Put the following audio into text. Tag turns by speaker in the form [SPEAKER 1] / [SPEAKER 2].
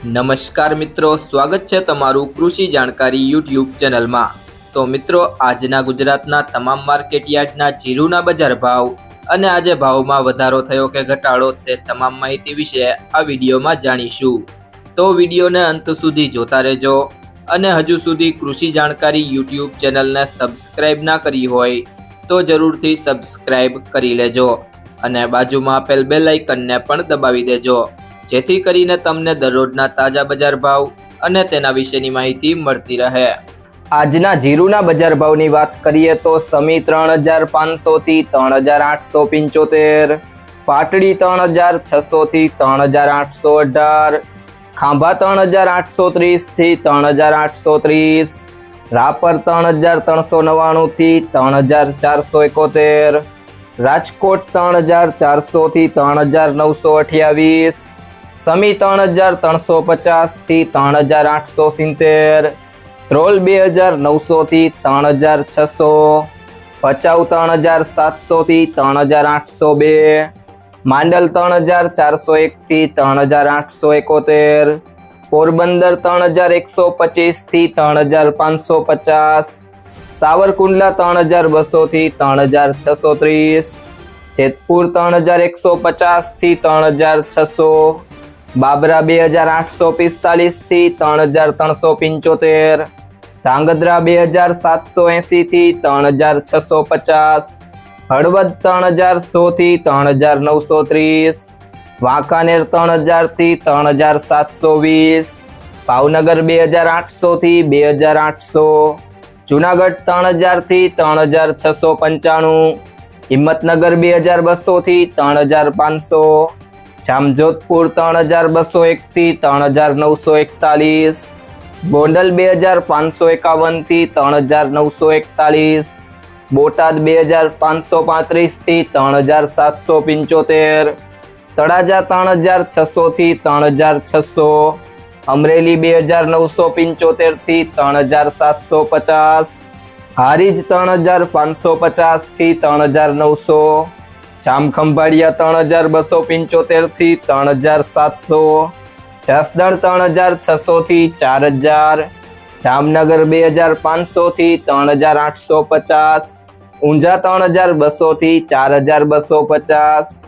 [SPEAKER 1] નમસ્કાર મિત્રો, સ્વાગત છે તમારું કૃષિ જાણકારી યુટ્યુબ ચેનલમાં। તો મિત્રો, આજના ગુજરાતના તમામ માર્કેટ યાર્ડના જીરુના બજાર ભાવ અને આજે ભાવમાં વધારો થયો કે ઘટાડો તે તમામ માહિતી વિશે આ વિડીયોમાં જાણીશું। તો વિડીયોને અંત સુધી જોતા રહેજો અને હજુ સુધી કૃષિ જાણકારી યુટ્યુબ ચેનલને સબસ્ક્રાઇબ ના કરી હોય તો જરૂરથી સબસ્ક્રાઇબ કરી લેજો અને બાજુમાં આપેલ બેલ આઇકનને પણ દબાવી દેજો, જેથી કરીને તમને દરરોજના તાજા બજાર ભાવ અને તેના વિશેની માહિતી મળતી રહે। આજના જીરુના બજાર ભાવની વાત કરીએ તો સમી 3500 થી 3875, પાટડી 3600 થી 3818, ખાંભા 3830 થી 3830, રાપર 3399 થી 3471, રાજકોટ 3400 થી 3928, સમી 3350 થી 3870, ધ્રોલ 2900 થી 3600, ભચાઉ 3700 થી 3802, માંડલ 3401 થી 3871, પોરબંદર 3125 થી 3550, સાવરકુંડલા 3200 થી 3630, જેતપુર 3150 થી 3600, બાબરા 2845 થી 3375, ધાંગધ્રા 2780 થી 3650, હળવદ 3100 થી 3930, વાંકાનેર 3000 થી 3720, ભાવનગર 2800 થી 2800, જુનાગઢ 3000 થી 3695, હિંમતનગર 2200 થી 3500, જામજોધપુર 3201 થી 3941, ગોંડલ 2551 થી 3941, બોટાદ 2535 થી 3775, તળાજા 3600 થી 3600, અમરેલી 2975 થી 3750, હારીજ 3550 થી 3900, જામખંભાળિયા 3275 થી 3700, જસદણ 3600 થી 4000, જામનગર 2500 થી 3850, ઊંઝા 3200 થી 4250,